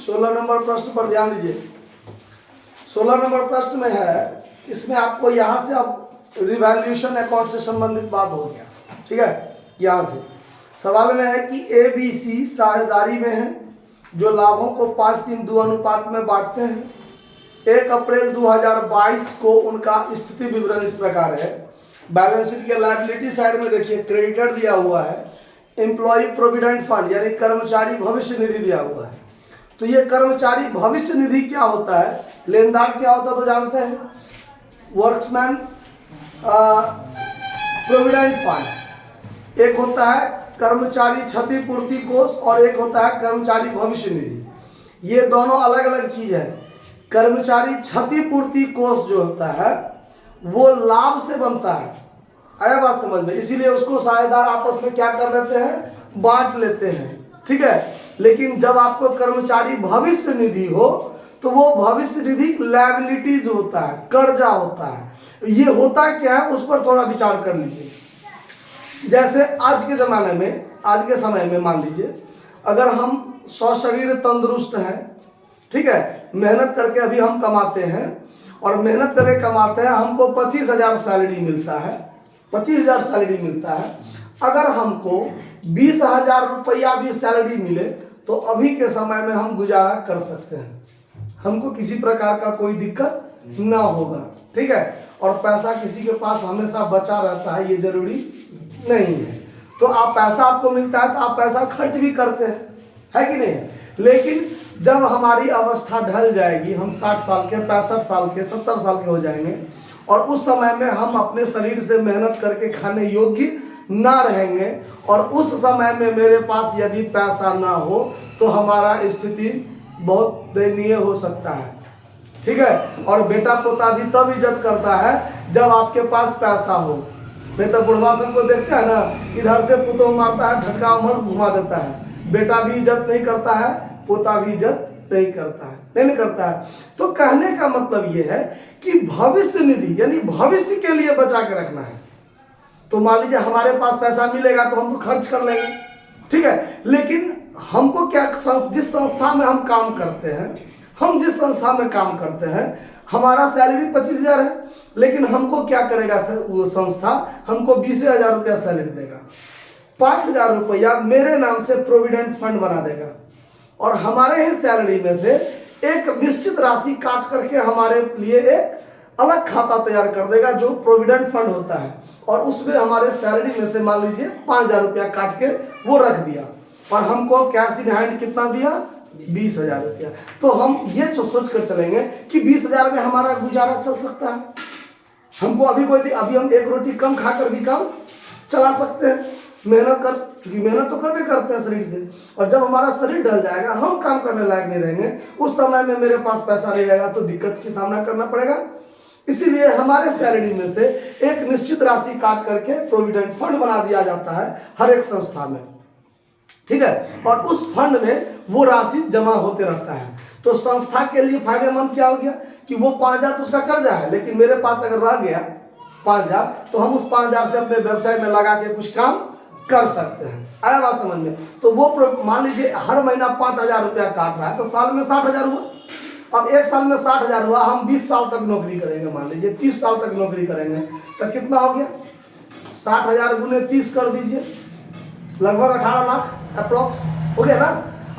16 number प्रश्न पर ध्यान दीजिए। 16 नंबर प्रश्न में है, इसमें आपको यहाँ से अब रिवैल्यूएशन अकाउंट से संबंधित बात हो गया, ठीक है। यहाँ से सवाल में है कि ABC साझेदारी में है, जो लाभों को 5:2 अनुपात में बांटते हैं। 1 अप्रैल 2022 को उनका स्थिति विवरण इस प्रकार है। बैलेंस शीट के लायबिलिटी साइड में देखिए क्रेडिटर दिया हुआ है, एम्प्लॉय प्रोविडेंट फंड यानी कर्मचारी भविष्य निधि दिया हुआ है। तो ये कर्मचारी भविष्य निधि क्या होता है, लेनदार क्या होता है तो जानते हैं, वर्क्समैन प्रोविडेंट फंड। एक होता है कर्मचारी क्षतिपूर्ति कोष और एक होता है कर्मचारी भविष्य निधि। ये दोनों अलग अलग चीज है। कर्मचारी क्षतिपूर्ति कोष जो होता है वो लाभ से बनता है, आया बात समझ में, इसीलिए उसको साझेदार आपस में क्या कर लेते हैं, बांट लेते हैं, ठीक है। लेकिन जब आपको कर्मचारी भविष्य निधि हो तो वो भविष्य निधि लायबिलिटीज होता है, कर्जा होता है। ये होता क्या है उस पर थोड़ा विचार कर लीजिए। जैसे आज के ज़माने में, आज के समय में मान लीजिए अगर हम सशरीर तंदुरुस्त हैं, ठीक है, मेहनत करके अभी हम कमाते हैं और मेहनत करके कमाते हैं, हमको 25,000 सैलरी मिलता है, 25,000 सैलरी मिलता है। अगर हमको 20,000 रुपया भी सैलरी मिले तो अभी के समय में हम गुजारा कर सकते हैं, हमको किसी प्रकार का कोई दिक्कत ना होगा, ठीक है। और पैसा किसी के पास हमेशा बचा रहता है ये जरूरी नहीं है। तो आप पैसा आपको मिलता है तो आप पैसा खर्च भी करते हैं, है कि नहीं। लेकिन जब हमारी अवस्था ढल जाएगी, हम 60 साल के, 65 साल के, 70 साल के हो जाएंगे और उस समय में हम अपने शरीर से मेहनत करके खाने योग्य ना रहेंगे और उस समय में मेरे पास यदि पैसा ना हो तो हमारा स्थिति बहुत दयनीय हो सकता है, ठीक है। और बेटा पोता भी तब इज्जत करता है जब आपके पास पैसा हो। नहीं तो बुढ़वा सब को देखते हैं ना, इधर से पुतोह मारता है, झटका उमर घुमा देता है, बेटा भी इज्जत नहीं करता है, पोता भी इज्जत नहीं करता है, नहीं करता है। तो कहने का मतलब ये है कि भविष्य निधि यानी भविष्य के लिए बचा के रखना है। तो मान लीजिए हमारे पास पैसा मिलेगा तो हम तो खर्च कर लेंगे, ठीक है। लेकिन हमको क्या, जिस संस्था में हम काम करते हैं, हम जिस संस्था में काम करते हैं, हमारा सैलरी 25,000 है, लेकिन हमको क्या करेगा वो संस्था, हमको 20,000 रुपया सैलरी देगा, 5,000 रुपया मेरे नाम से प्रोविडेंट फंड बना देगा और हमारे ही सैलरी में से एक निश्चित राशि काट करके हमारे लिए एक अलग खाता तैयार कर देगा जो प्रोविडेंट फंड होता है, और उसमें हमारे सैलरी में से मान लीजिए 5,000 रुपया काट के वो रख दिया और हमको कैश इन हैंड कितना दिया, 20,000 रुपया। तो हम ये सोच कर चलेंगे कि 20,000 में हमारा गुजारा चल सकता है, हमको अभी हम एक रोटी कम खाकर भी काम चला सकते हैं, मेहनत कर, चूंकि मेहनत तो करने करते हैं शरीर से, और जब हमारा शरीर ढल जाएगा, हम काम करने लायक नहीं रहेंगे, उस समय में मेरे पास पैसा नहीं रहेगा तो दिक्कत की सामना करना पड़ेगा। इसीलिए हमारे सैलरी में से एक निश्चित राशि काट करके प्रोविडेंट फंड बना दिया जाता है हर एक संस्था में, ठीक है। और उस फंड में वो राशि जमा होते रहता है। तो संस्था के लिए फायदेमंद क्या हो गया कि वो 5,000 तो उसका कर्जा है, लेकिन मेरे पास अगर रह गया 5,000 तो हम उस 5,000 से अपने व्यवसाय में लगा के कुछ काम कर सकते हैं, आया बात समझ में। तो वो मान लीजिए हर महीना 5,000 रुपया काट रहा है तो साल में 60,000 हुआ। अब एक साल में 60,000 हुआ, हम 20 साल तक नौकरी करेंगे, मान लीजिए 30 साल तक नौकरी करेंगे तो कितना हो गया, 60,000 गुने 30 कर दीजिए, लगभग 18 लाख अप्रोक्स हो गया ना।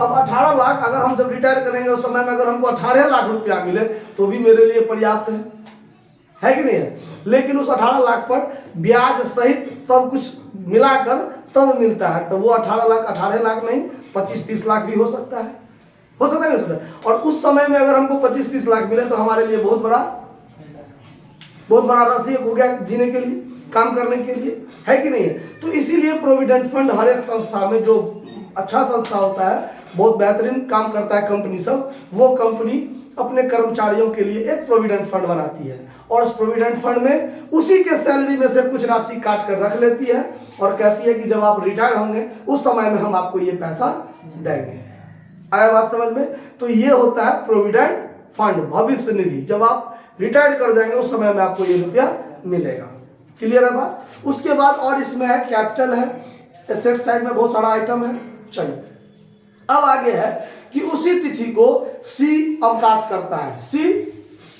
अब 18 लाख अगर हम जब रिटायर करेंगे उस समय में अगर हमको 18 लाख रुपया मिले तो भी मेरे लिए पर्याप्त है कि नहीं है। लेकिन उस 18 लाख पर ब्याज सहित सब कुछ मिलाकर तब मिलता है, तो वो 18 लाख नहीं 25-30 लाख भी हो सकता है, हो सकता है नहीं सकता। और उस समय में अगर हमको 25-30 लाख मिले तो हमारे लिए बहुत बड़ा राशि हो गया जीने के लिए, काम करने के लिए, है कि नहीं है। तो इसीलिए प्रोविडेंट फंड हर एक संस्था में, जो अच्छा संस्था होता है, बहुत बेहतरीन काम करता है कंपनी सब, वो कंपनी अपने कर्मचारियों के लिए एक प्रोविडेंट फंड बनाती है और उस प्रोविडेंट फंड में उसी के सैलरी में से कुछ राशि काट कर रख लेती है और कहती है कि जब आप रिटायर होंगे उस समय में हम आपको ये पैसा देंगे। आया बात समझ में। तो ये होता है प्रोविडेंट फंड, भविष्य निधि। जब आप रिटायर कर जाएंगे उस समय में आपको ये रुपया मिलेगा। क्लियर है बात। उसके बाद और इसमें है कैपिटल है, एसेट साइड में बहुत सारा आइटम है। चलिए अब आगे है कि उसी तिथि को सी अवकाश करता है, सी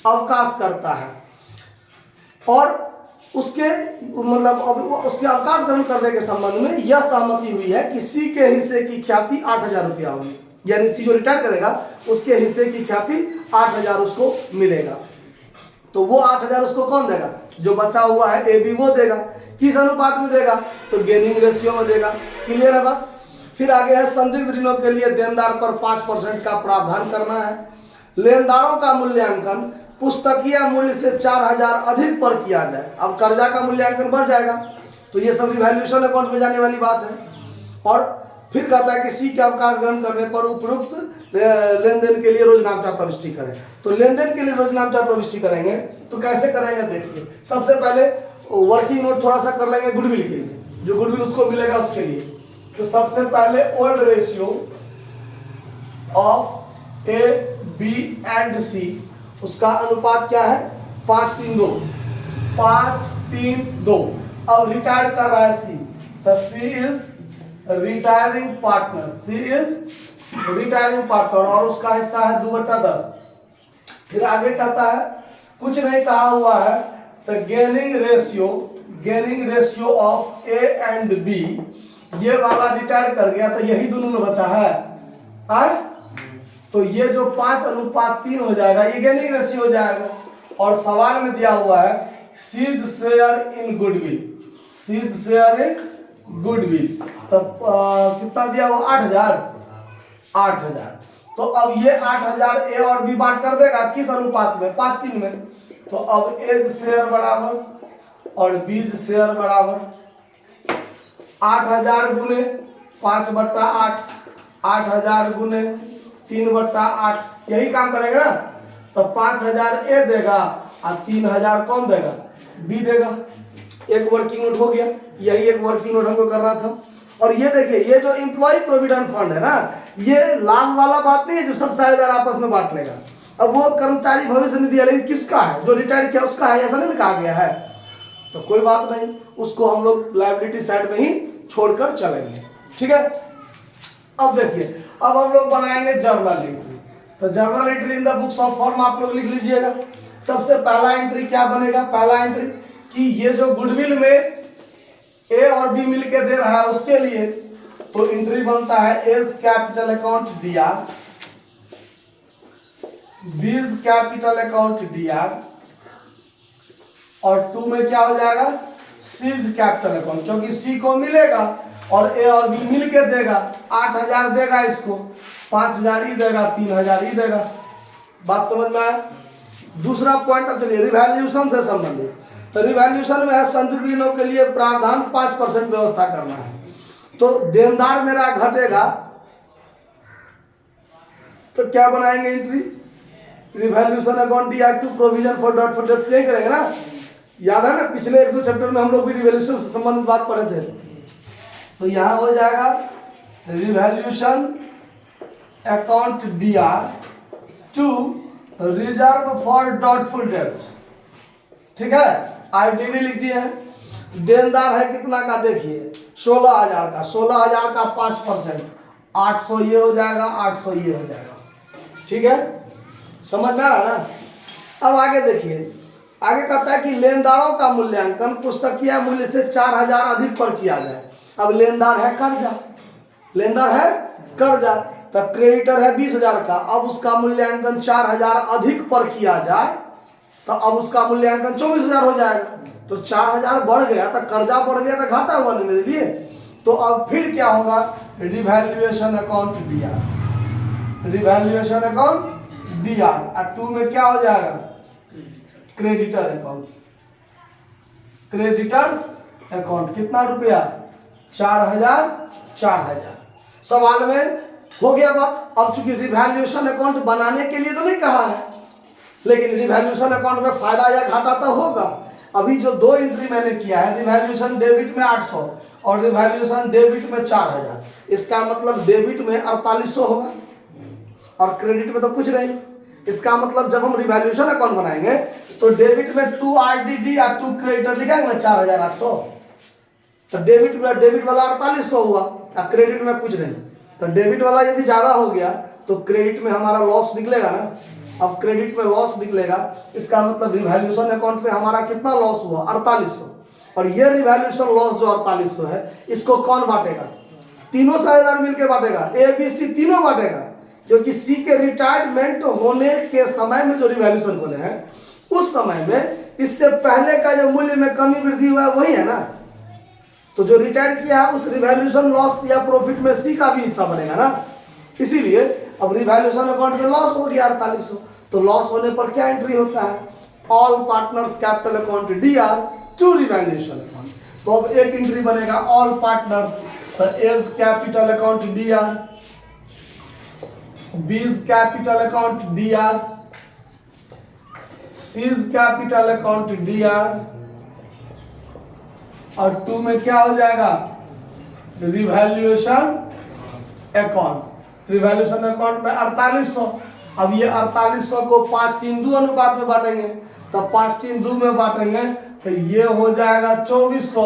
अवकाश करता है और उसके मतलब अब उसके अवकाश ग्रहण करने के संबंध में यह सहमति हुई है कि सी के हिस्से की ख्याति 8,000 रुपया होगी, यानी सी जो रिटायर करेगा उसके हिस्से की ख्याति 8,000 उसको मिलेगा। तो वो 8,000 उसको कौन देगा? जो बचा हुआ है ए बी वो देगा। किस अनुपात में देगा? तो गेनिंग रेशियो में देगा। क्लियर है बात? फिर आगे है संदिग्ध ऋणों के लिए देनदार पर 5% का प्रावधान करना है। लेनदारों का मूल्यांकन पुस्तकीय मूल्य से 4,000 अधिक पर किया जाए। अब कर्जा का मूल्यांकन बढ़ जाएगा तो ये सब रिवैल्यूएशन अकाउंट में जाने वाली बात है। और फिर कहता है कि सी के अवकाश ग्रहण करने पर उपयुक्त लेन देन के लिए रोजनामचा प्रविष्टि करें। तो लेन देन के लिए रोजनामचा प्रविष्टि करेंगे तो कैसे करेंगे देखिए। सबसे पहले वर्किंग नोट थोड़ा सा कर लेंगे गुडविल के लिए, जो गुडविल उसको मिलेगा उसके लिए। तो सबसे पहले old ratio of A B and C, उसका अनुपात क्या है? 5:3:2, 5:3:2। अब रिटायर कर रहा है सी, तो C is retiring partner, C is retiring partner और उसका हिस्सा है 2/10। फिर आगे कहता है कुछ नहीं कहा हुआ है, तो gaining ratio of A and B, ये वाला रिटायर कर गया तो यही दोनों में बचा है आए? तो ये जो 5:3 हो जाएगा ये गेनिंग रेशियो हो जाएगा। और सवाल में दिया हुआ है C's share in goodwill, C's share in goodwill, तो कितना दिया हुआ? 8,000। तो अब ये 8,000 ए और बी बांट कर देगा किस अनुपात में? 5:3 में। तो अब एज शेयर बराबर और बीज शेयर बराबर 8,000 गुने 5/8, 8,000 गुने 3/8, यही काम करेगा ना। तो 5,000 ए देगा और 3,000 कौन देगा? बी देगा। एक वर्किंग नोट हो गया, यही एक वर्किंग नोट हमको करना था। और ये देखिए ये जो एम्प्लॉय प्रोविडेंट फंड है ना, ये लाभ वाला बात नहीं है जो सब साझेदार आपस में बांट लेगा। अब वो कर्मचारी भविष्य निधि है लेकिन किसका है? जो रिटायर किया उसका है, ऐसा नहीं कहा गया है। तो कोई बात नहीं, उसको हम लोग लायबिलिटी साइड में ही छोड़कर चलेंगे, ठीक है। अब देखिए अब हम लोग बनाएंगे जर्नल एंट्री। तो journal entry in the books of form आप लोग लिख लीजिएगा। सबसे पहला एंट्री क्या बनेगा? पहला एंट्री कि ये जो गुडविल में ए और बी मिलके दे रहा है उसके लिए, तो एंट्री बनता है A's capital account DR, B's capital account DR, और 2 में क्या हो जाएगा? सीज कैपिटल अकाउंट, क्योंकि सी को मिलेगा और ए और बी मिल के देगा। 8,000 देगा इसको, 5,000 ही देगा, 3,000 ही देगा। बात समझ में आया? दूसरा पॉइंट अब चलिए रिवैल्यूएशन से संबंधित। तो रिवैल्यूएशन में है संदिग्ध ऋणों के लिए प्रावधान 5% व्यवस्था करना है। तो देनदार मेरा घटेगा तो क्या बनाएंगे entry? Revaluation account DR to provision for dot से करेंगे ना। याद है ना पिछले 1-2 चैप्टर में हम लोग भी रिवैल्यूएशन से संबंधित बात पढ़े थे। तो यहां हो जाएगा revaluation account DR to reserve for doubtful debts, ठीक है। आईडीडी लिख दिए हैं। देनदार है कितना का? देखिए 16,000 का, 16,000 का 5%, 800 ये हो जाएगा, 800 ये हो जाएगा, ठीक है। समझ में आ रहा ना? अब आगे देखिए, आगे कहता है कि लेनदारों का मूल्यांकन पुस्तकीय मूल्य से 4,000 अधिक पर किया जाए। अब लेनदार है कर्जा, लेनदार है कर्जा, तब क्रेडिटर है 20,000 का। अब उसका मूल्यांकन 4,000 अधिक पर किया जाए तो अब उसका मूल्यांकन 24,000 हो जाएगा। तो 4,000 बढ़ गया तो कर्जा बढ़ गया तो घाटा हुआ ना मेरे लिए। तो अब फिर क्या होगा? Revaluation account D R, revaluation account DR, और 2 में क्या हो जाएगा? Creditor account, creditors account. कितना रुपया? 4,000, 4,000। सवाल में हो गया बात। अब चूंकि रिवैल्यूएशन अकाउंट बनाने के लिए तो नहीं कहा है, लेकिन रिवैल्यूएशन अकाउंट में फायदा या घाटा तो होगा। अभी जो 2 एंट्री मैंने किया है, रिवैल्यूएशन डेबिट में 800 और रिवैल्यूएशन डेबिट में 4,000, इसका मतलब डेबिट में 4800 होगा और क्रेडिट में तो कुछ नहीं। इसका मतलब जब हम रिवैल्यूएशन अकाउंट बनाएंगे तो डेबिट में 2 आईडीडी और 2 क्रेडिटर लिखेंगे ना, 4,800। तो डेबिट वाला 4800 हुआ और क्रेडिट में कुछ नहीं। तो डेबिट वाला यदि ज़्यादा हो गया तो क्रेडिट में हमारा लॉस निकलेगा ना। अब क्रेडिट में लॉस निकलेगा, इसका मतलब रिवैल्यूएशन अकाउंट में हमारा कितना लॉस हुआ, 4800। और ये रिवैल्यूएशन लॉस जो 4800 है, इसको कौन बांटेगा, तीनों साझेदार मिलकर बांटेगा, ए बी सी तीनों बांटेगा। क्योंकि सी के रिटायरमेंट होने के समय में जो रिवैल्यूएशन बोले हैं, उस समय में इससे पहले का जो मूल्य में कमी वृद्धि हुआ है वही है ना। तो जो रिटायर किया है उस रिवैल्यूएशन लॉस या प्रॉफिट में सी का भी हिस्सा बनेगा ना। इसीलिए अब रिवैल्यूएशन अकाउंट में लॉस हो गया 4800, तो लॉस होने पर क्या एंट्री होता है, all partners capital account DR to revaluation account. तो अब एक एंट्री बनेगा ऑल पार्टनर्स, तो A's capital account DR, B's capital account DR, C's capital account DR, और 2 में क्या हो जाएगा, रिवैल्यूएशन अकाउंट। रिवैल्यूएशन अकाउंट में 4800। अब ये 4800 को 5:3:2 अनुपात में बांटेंगे, तो 5:3:2 में बांटेंगे तो ये हो जाएगा 2400।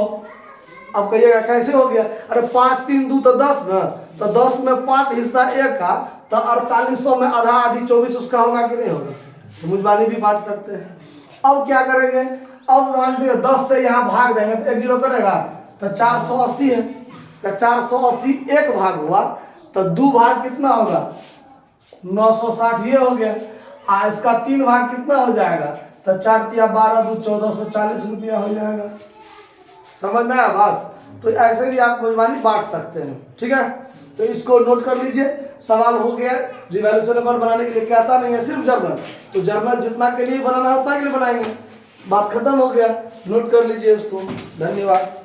अब कहिएगा कैसे हो गया, अरे 5:3:2 तो 10 ना, तो 10 में 5 हिस्सा एक का, तो 4800 में आधा आधी 24 उसका होगा कि नहीं होगा, तो मुजबानी भी बांट सकते हैं। अब क्या करेंगे, अब मान लीजिए 10 से यहाँ भाग देंगे तो 1 0 करेगा, तो 480 है, तो 480 एक भाग हुआ, तो 2 भाग कितना होगा, 960 ये हो गया। इसका 3 भाग कितना हो जाएगा, तो 4 तिया 12 2 1440 रुपया हो जाएगा। समझ में आया बात। तो ऐसे भी आप मुजबानी बांट सकते हैं, ठीक है। तो इसको नोट कर लीजिए, सवाल हो गया। रिवैल्यूएशन अकाउंट बनाने के लिए कहता नहीं है सिर्फ जर्नल, तो जर्नल जितना के लिए बनाना है उतना के लिए बनाएंगे, बात खत्म हो गया। नोट कर लीजिए इसको। धन्यवाद।